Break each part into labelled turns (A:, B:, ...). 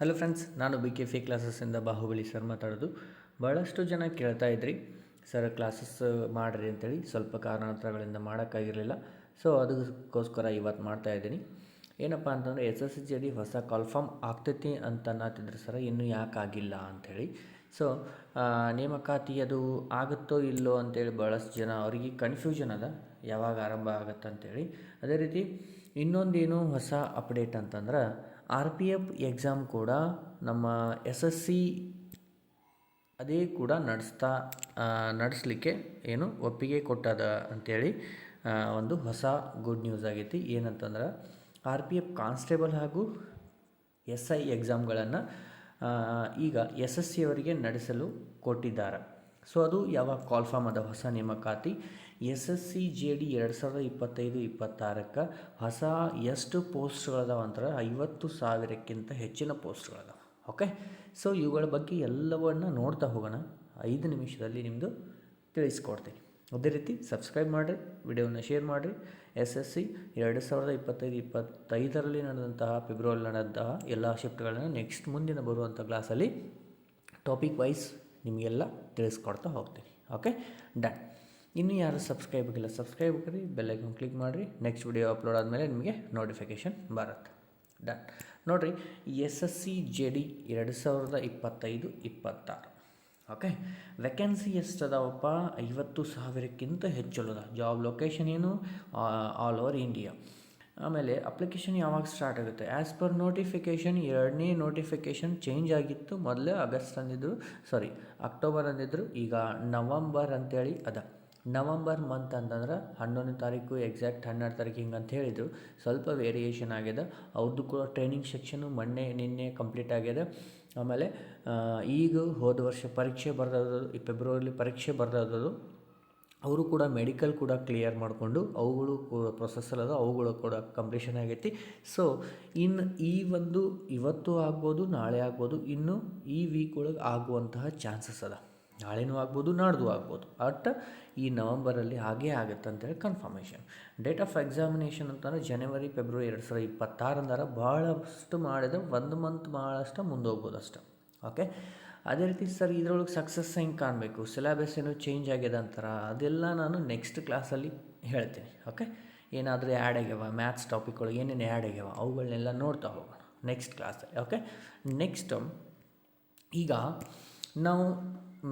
A: Hello friends, ನಾನು BK ಕ್ಲಾಸಸ್ಸಿಂದ Bahubali sir ಮಾತಾಡೋದು. ಭಾಳಷ್ಟು ಜನ ಕೇಳ್ತಾ ಇದ್ರಿ ಸರ್ ಕ್ಲಾಸಸ್ ಮಾಡಿರಿ ಅಂತೇಳಿ. ಸ್ವಲ್ಪ ಕಾರಣಾಂತರಗಳಿಂದ ಮಾಡೋಕ್ಕಾಗಿರಲಿಲ್ಲ. ಸೊ ಅದಕ್ಕೋಸ್ಕರ ಇವತ್ತು ಮಾಡ್ತಾಯಿದ್ದೀನಿ. ಏನಪ್ಪ ಅಂತಂದರೆ SSCGD ಹೊಸ ಕಾಲ್ಫಾರ್ಮ್ ಆಗ್ತೈತಿ ಅಂತ ಅನ್ನತ್ತಿದ್ರು ಸರ್, ಇನ್ನೂ ಯಾಕೆ ಆಗಿಲ್ಲ ಅಂಥೇಳಿ. ಸೊ ನೇಮಕಾತಿ ಅದು ಆಗುತ್ತೋ ಇಲ್ಲೋ ಅಂತೇಳಿ ಭಾಳಷ್ಟು ಜನ ಅವರಿಗೆ ಕನ್ಫ್ಯೂಷನ್ ಅದ, ಯಾವಾಗ ಆರಂಭ ಆಗುತ್ತೆ ಅಂಥೇಳಿ. ಅದೇ ರೀತಿ ಇನ್ನೊಂದೇನು ಹೊಸ ಅಪ್ಡೇಟ್ ಅಂತಂದ್ರೆ RPF ಎಕ್ಸಾಮ್ ಕೂಡ ನಮ್ಮ SSC ಅದೇ ಕೂಡ ನಡೆಸಲಿಕ್ಕೆ ಏನು ಒಪ್ಪಿಗೆ ಕೊಟ್ಟದ ಅಂಥೇಳಿ ಒಂದು ಹೊಸ ಗುಡ್ ನ್ಯೂಸ್ ಆಗೈತಿ. ಏನಂತಂದ್ರೆ RPF ಕಾನ್ಸ್ಟೇಬಲ್ ಹಾಗೂ SI ಎಕ್ಸಾಮ್ಗಳನ್ನು ಈಗ SSC ಅವರಿಗೆ ನಡೆಸಲು ಕೊಟ್ಟಿದ್ದಾರೆ. ಸೊ ಅದು ಯಾವಾಗ ಕಾಲ್ಫಾರ್ಮ್ ಅದ ಹೊಸ ನೇಮಕಾತಿ SSCGD 2025-26 ಹೊಸ ಎಷ್ಟು ಪೋಸ್ಟ್ಗಳದಾವ ಅಂದ್ರೆ 50,000ಕ್ಕಿಂತ ಹೆಚ್ಚಿನ ಪೋಸ್ಟ್ಗಳದಾವ. ಓಕೆ, ಸೊ ಇವುಗಳ ಬಗ್ಗೆ ಎಲ್ಲವನ್ನು ನೋಡ್ತಾ ಹೋಗೋಣ. 5 ನಿಮಿಷದಲ್ಲಿ ನಿಮ್ಮದು ತಿಳಿಸ್ಕೊಡ್ತೀನಿ. ಅದೇ ರೀತಿ ಸಬ್ಸ್ಕ್ರೈಬ್ ಮಾಡಿರಿ, ವಿಡಿಯೋನ ಶೇರ್ ಮಾಡಿರಿ. SSC 2025-26 ನಡೆದಂತಹ ಫೆಬ್ರವರಿ ನಡೆದಂತಹ ಎಲ್ಲ ಶಿಫ್ಟ್ಗಳನ್ನು ನೆಕ್ಸ್ಟ್ ಮುಂದಿನ ಬರುವಂಥ ಕ್ಲಾಸಲ್ಲಿ ಟಾಪಿಕ್ ವೈಸ್ ನಿಮಗೆಲ್ಲ ತಿಳಿಸ್ಕೊಡ್ತಾ ಹೋಗ್ತೀನಿ. Okay, done. ಇನ್ನೂ ಯಾರು ಸಬ್ಸ್ಕ್ರೈಬ್ ಆಗಿಲ್ಲ, ಸಬ್ಸ್ಕ್ರೈಬ್ ಮಾಡಿರಿ, ಬೆಲ್ಲೈಕನ್ ಕ್ಲಿಕ್ ಮಾಡಿರಿ. ನೆಕ್ಸ್ಟ್ ವಿಡಿಯೋ ಅಪ್ಲೋಡ್ ಆದಮೇಲೆ ನಿಮಗೆ ನೋಟಿಫಿಕೇಷನ್ ಬರುತ್ತೆ. ಡನ್. ನೋಡಿರಿ, SSCGD 2025-26 ಓಕೆ, ವೆಕೆನ್ಸಿ ಎಷ್ಟು ಅದಾವಪ್ಪ? 50,000ಕ್ಕಿಂತ ಹೆಚ್ಚು ಜಾಬ್ ಲೊಕೇಶನ್ ಏನು? All over India. ಆಮೇಲೆ ಅಪ್ಲಿಕೇಶನ್ ಯಾವಾಗ ಸ್ಟಾರ್ಟ್ ಆಗುತ್ತೆ? ಆ್ಯಸ್ ಪರ್ ನೋಟಿಫಿಕೇಷನ್ 2ನೇ ನೋಟಿಫಿಕೇಷನ್ ಚೇಂಜ್ ಆಗಿತ್ತು. ಮೊದಲೇ ಅಕ್ಟೋಬರ್ ಅಂದಿದ್ರು, ಈಗ ನವಂಬರ್ ಅಂತೇಳಿ ಅದ. ನವಂಬರ್ ಮಂತ್ ಅಂತಂದ್ರೆ 11ನೇ ತಾರೀಕು, ಎಕ್ಸಾಕ್ಟ್ 12 ತಾರೀಕು ಹಿಂಗೆ ಅಂತ ಹೇಳಿದರು. ಸ್ವಲ್ಪ ವೇರಿಯೇಷನ್ ಆಗಿದೆ. ಅವ್ರದ್ದು ಕೂಡ ಟ್ರೈನಿಂಗ್ ಸೆಕ್ಷನ್ನು ನಿನ್ನೆ ಕಂಪ್ಲೀಟ್ ಆಗಿದೆ. ಆಮೇಲೆ ಈಗ ಹೋದ ವರ್ಷ ಪರೀಕ್ಷೆ ಬರೆದವರು ಫೆಬ್ರವರಿಲಿ ಪರೀಕ್ಷೆ ಬರೆದವರು ಅವರು ಕೂಡ ಮೆಡಿಕಲ್ ಕೂಡ ಕ್ಲಿಯರ್ ಮಾಡಿಕೊಂಡು ಅವುಗಳು ಕೂಡ ಪ್ರೊಸೆಸ್ಸಲ್ಲದ, ಅವುಗಳು ಕೂಡ ಕಂಪ್ಲೀಷನ್ ಆಗೈತಿ. ಸೊ ಇನ್ನು ಇವತ್ತು ಆಗ್ಬೋದು, ನಾಳೆ ಆಗ್ಬೋದು, ಇನ್ನು ಈ ವೀಕ್ ಒಳಗೆ ಆಗುವಂತಹ ಚಾನ್ಸಸ್ ಅದ. ನಾಳೆನೂ ಆಗ್ಬೋದು, ನಾಡ್ದು ಆಗ್ಬೋದು. ಈ ನವಂಬರಲ್ಲಿ ಹಾಗೇ ಆಗುತ್ತೆ ಅಂತೇಳಿ ಕನ್ಫರ್ಮೇಷನ್. ಡೇಟ್ ಆಫ್ ಎಕ್ಸಾಮಿನೇಷನ್ ಅಂತಂದರೆ ಜನವರಿ ಫೆಬ್ರವರಿ 2026 ಅಂದಾರ. ಭಾಳಷ್ಟು ಮಾಡಿದ್ರೆ 1 ಮಂತ್ ಭಾಳಷ್ಟು ಮುಂದೋಗ್ಬೋದು ಅಷ್ಟೆ. ಓಕೆ, ಅದೇ ರೀತಿ ಸರ್ ಇದರೊಳಗೆ ಸಕ್ಸಸ್ ಹೆಂಗೆ ಕಾಣಬೇಕು, ಸಿಲೆಬಸ್ ಏನೋ ಚೇಂಜ್ ಆಗಿದೆ ಅಂತಾರೆ, ಅದೆಲ್ಲ ನಾನು ನೆಕ್ಸ್ಟ್ ಕ್ಲಾಸಲ್ಲಿ ಹೇಳ್ತೀನಿ. ಓಕೆ, ಏನಾದರೂ ಆ್ಯಡ್ ಆಗ್ಯಾವ ಮ್ಯಾಥ್ಸ್ ಟಾಪಿಕ್ ಒಳಗೆ ಏನೇನು ಆ್ಯಡ್ ಆಗ್ಯಾವ ಅವುಗಳನ್ನೆಲ್ಲ ನೋಡ್ತಾ ಹೋಗೋಣ ನೆಕ್ಸ್ಟ್ ಕ್ಲಾಸಲ್ಲಿ. ಓಕೆ, ನೆಕ್ಸ್ಟ್ ಈಗ ನಾವು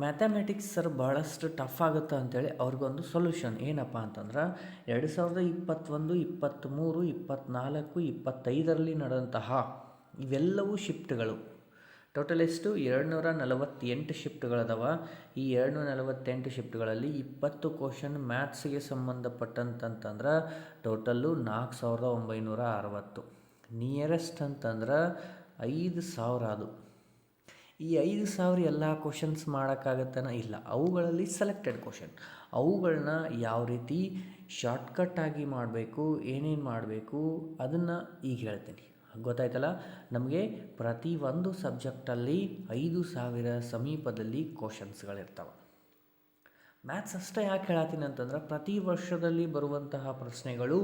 A: ಮ್ಯಾಥಮೆಟಿಕ್ಸ್ ಸರ್ ಭಾಳಷ್ಟು ಟಫ್ ಆಗುತ್ತೆ ಅಂಥೇಳಿ ಅವ್ರಿಗೊಂದು ಸೊಲ್ಯೂಷನ್ ಏನಪ್ಪ ಅಂತಂದ್ರೆ 2021, 23, 24, 25ರಲ್ಲಿ ನಡೆದಂತಹ ಇವೆಲ್ಲವೂ ಶಿಫ್ಟ್ಗಳು ಟೋಟಲ್ ಎಷ್ಟು? 248 ಶಿಫ್ಟ್ಗಳದಾವ. ಈ 248 ಶಿಫ್ಟ್ಗಳಲ್ಲಿ 20 ಕ್ವಶನ್ ಮ್ಯಾಥ್ಸ್ಗೆ ಸಂಬಂಧಪಟ್ಟಂತಂದ್ರೆ ಟೋಟಲ್ಲು 4,960. ನಿಯರೆಸ್ಟ್ ಅಂತಂದ್ರೆ 5,000 ಅದು. ಈ 5,000 ಎಲ್ಲ ಕ್ವಶನ್ಸ್ ಮಾಡೋಕ್ಕಾಗತ್ತನ? ಇಲ್ಲ. ಅವುಗಳಲ್ಲಿ ಸೆಲೆಕ್ಟೆಡ್ ಕ್ವಶನ್, ಅವುಗಳನ್ನ ಯಾವ ರೀತಿ ಶಾರ್ಟ್ಕಟ್ಟಾಗಿ ಮಾಡಬೇಕು, ಏನೇನು ಮಾಡಬೇಕು ಅದನ್ನು ಈಗ ಹೇಳ್ತೀನಿ. ಗೊತ್ತಾಯ್ತಲ್ಲ? ನಮಗೆ ಪ್ರತಿ ಒಂದು ಸಬ್ಜೆಕ್ಟಲ್ಲಿ 5,000 ಸಮೀಪದಲ್ಲಿ ಕ್ವಶನ್ಸ್ಗಳಿರ್ತವೆ. ಮ್ಯಾಥ್ಸ್ ಅಷ್ಟೇ ಯಾಕೆ ಹೇಳತ್ತೀನಿ ಅಂತಂದ್ರೆ ಪ್ರತಿ ವರ್ಷದಲ್ಲಿ ಬರುವಂತಹ ಪ್ರಶ್ನೆಗಳು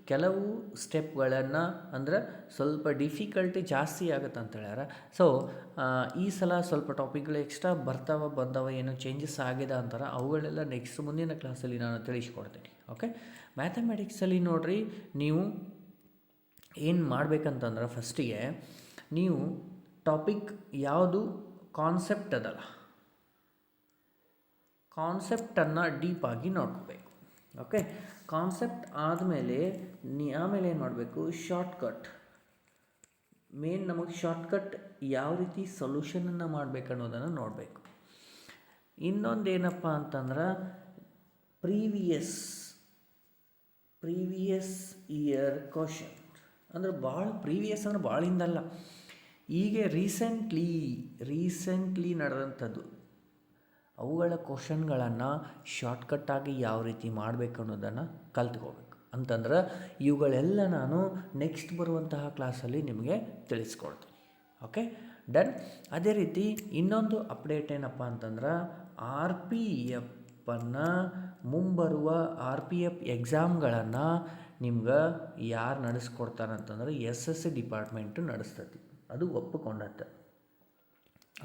A: ಕೆಲವು ಸ್ಟೆಪ್ಗಳನ್ನು ಅಂದರೆ ಸ್ವಲ್ಪ ಡಿಫಿಕಲ್ಟಿ ಜಾಸ್ತಿ ಆಗುತ್ತೆ ಅಂತ ಹೇಳ್ಯಾರ. ಸೊ ಈ ಸಲ ಸ್ವಲ್ಪ ಟಾಪಿಕ್ಗಳು ಎಕ್ಸ್ಟ್ರಾ ಬಂದವ, ಏನೋ ಚೇಂಜಸ್ ಆಗಿದೆ ಅಂತಾರೆ. ಅವುಗಳೆಲ್ಲ ನೆಕ್ಸ್ಟ್ ಮುಂದಿನ ಕ್ಲಾಸಲ್ಲಿ ನಾನು ತಿಳಿಸ್ಕೊಡ್ತೀನಿ. ಓಕೆ, ಮ್ಯಾಥಮೆಟಿಕ್ಸಲ್ಲಿ ನೋಡಿರಿ, ನೀವು ಏನು ಮಾಡಬೇಕಂತಂದ್ರೆ ಫಸ್ಟಿಗೆ ನೀವು ಟಾಪಿಕ್ ಯಾವುದು ಕಾನ್ಸೆಪ್ಟ್ ಅದಲ್ಲ, ಕಾನ್ಸೆಪ್ಟನ್ನು ಡೀಪಾಗಿ ನೋಡ್ಕೋಬೇಕು. ಓಕೆ, ಕಾನ್ಸೆಪ್ಟ್ ಆದಮೇಲೆ ಆಮೇಲೆ ಏನು ಮಾಡಬೇಕು? ಶಾರ್ಟ್ಕಟ್. ಮೇನ್ ನಮಗೆ ಶಾರ್ಟ್ಕಟ್ ಯಾವ ರೀತಿ ಸೊಲ್ಯೂಷನನ್ನು ಮಾಡಬೇಕು ಅನ್ನೋದನ್ನು ನೋಡಬೇಕು. ಇನ್ನೊಂದೇನಪ್ಪ ಅಂತಂದ್ರೆ ಪ್ರೀವಿಯಸ್ ಇಯರ್ ಕ್ವಶನ್ ಅಂದರೆ ಪ್ರೀವಿಯಸ್ ಅಂದರೆ ಭಾಳ ಹಿಂದಲ್ಲ, ಈಗ ರೀಸೆಂಟ್ಲಿ ನಡೆದಂಥದ್ದು ಅವುಗಳ ಕ್ವಶನ್ಗಳನ್ನು ಶಾರ್ಟ್ಕಟ್ಟಾಗಿ ಯಾವ ರೀತಿ ಮಾಡಬೇಕು ಅನ್ನೋದನ್ನು ಕಲ್ತ್ಕೋಬೇಕು. ಅಂತಂದ್ರೆ ಇವುಗಳೆಲ್ಲ ನಾನು ನೆಕ್ಸ್ಟ್ ಬರುವಂತಹ ಕ್ಲಾಸಲ್ಲಿ ನಿಮಗೆ ತಿಳಿಸ್ಕೊಡ್ತೀನಿ. Okay, done. ಅದೇ ರೀತಿ ಇನ್ನೊಂದು ಅಪ್ಡೇಟ್ ಏನಪ್ಪ ಅಂತಂದ್ರೆ RPFನ್ನು ಮುಂಬರುವ RPF ಎಕ್ಸಾಮ್ಗಳನ್ನು ನಿಮ್ಗೆ ಯಾರು ನಡೆಸ್ಕೊಡ್ತಾರಂತಂದ್ರೆ SSC ಡಿಪಾರ್ಟ್ಮೆಂಟು ನಡೆಸ್ತೈತಿ. ಅದು ಒಪ್ಪಿಕೊಂಡತ್ತೆ.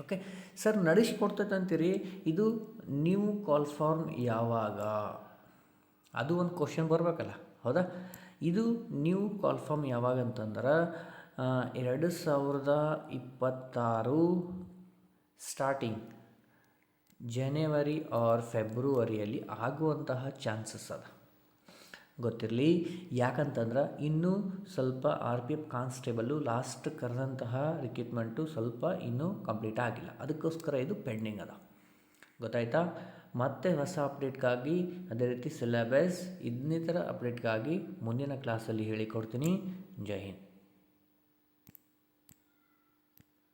A: ಓಕೆ ಸರ್, ನಡೆಸಿಕೊಡ್ತೈತೆ ಅಂತೀರಿ, ಇದು ನ್ಯೂ ಕಾಲ್ ಫಾರ್ಮ್ ಯಾವಾಗ? ಅದು ಒಂದು ಕ್ವಶನ್ ಬರಬೇಕಲ್ಲ, ಹೌದಾ? ಇದು ನ್ಯೂ ಕಾಲ್ ಫಾರ್ಮ್ ಯಾವಾಗ ಅಂತಂದ್ರೆ 2026 ಸ್ಟಾರ್ಟಿಂಗ್ ಜನವರಿ ಆರ್ ಫೆಬ್ರವರಿಯಲ್ಲಿ ಆಗುವಂತಹ ಚಾನ್ಸಸ್ ಅದ. ಗೊತ್ತಿರಲಿ, ಯಾಕಂತಂದ್ರೆ ಇನ್ನೂ ಸ್ವಲ್ಪ RPF ಕಾನ್ಸ್ಟೇಬಲ್ಲು ಲಾಸ್ಟ್ ಕರೆದಂತಹ ರಿಕ್ರೂಟ್ಮೆಂಟು ಸ್ವಲ್ಪ ಇನ್ನೂ ಕಂಪ್ಲೀಟ್ ಆಗಿಲ್ಲ, ಅದಕ್ಕೋಸ್ಕರ ಇದು ಪೆಂಡಿಂಗ್ ಅದ. ಗೊತ್ತಾಯ್ತಾ? ಮತ್ತೆ ಹೊಸ ಅಪ್ಡೇಟ್ಗಾಗಿ, ಅದೇ ರೀತಿ ಸಿಲೆಬಸ್ ಇನ್ನಿತರ ಅಪ್ಡೇಟ್ಗಾಗಿ ಮುಂದಿನ ಕ್ಲಾಸಲ್ಲಿ ಹೇಳಿಕೊಡ್ತೀನಿ. ಜೈ ಹಿಂದ್.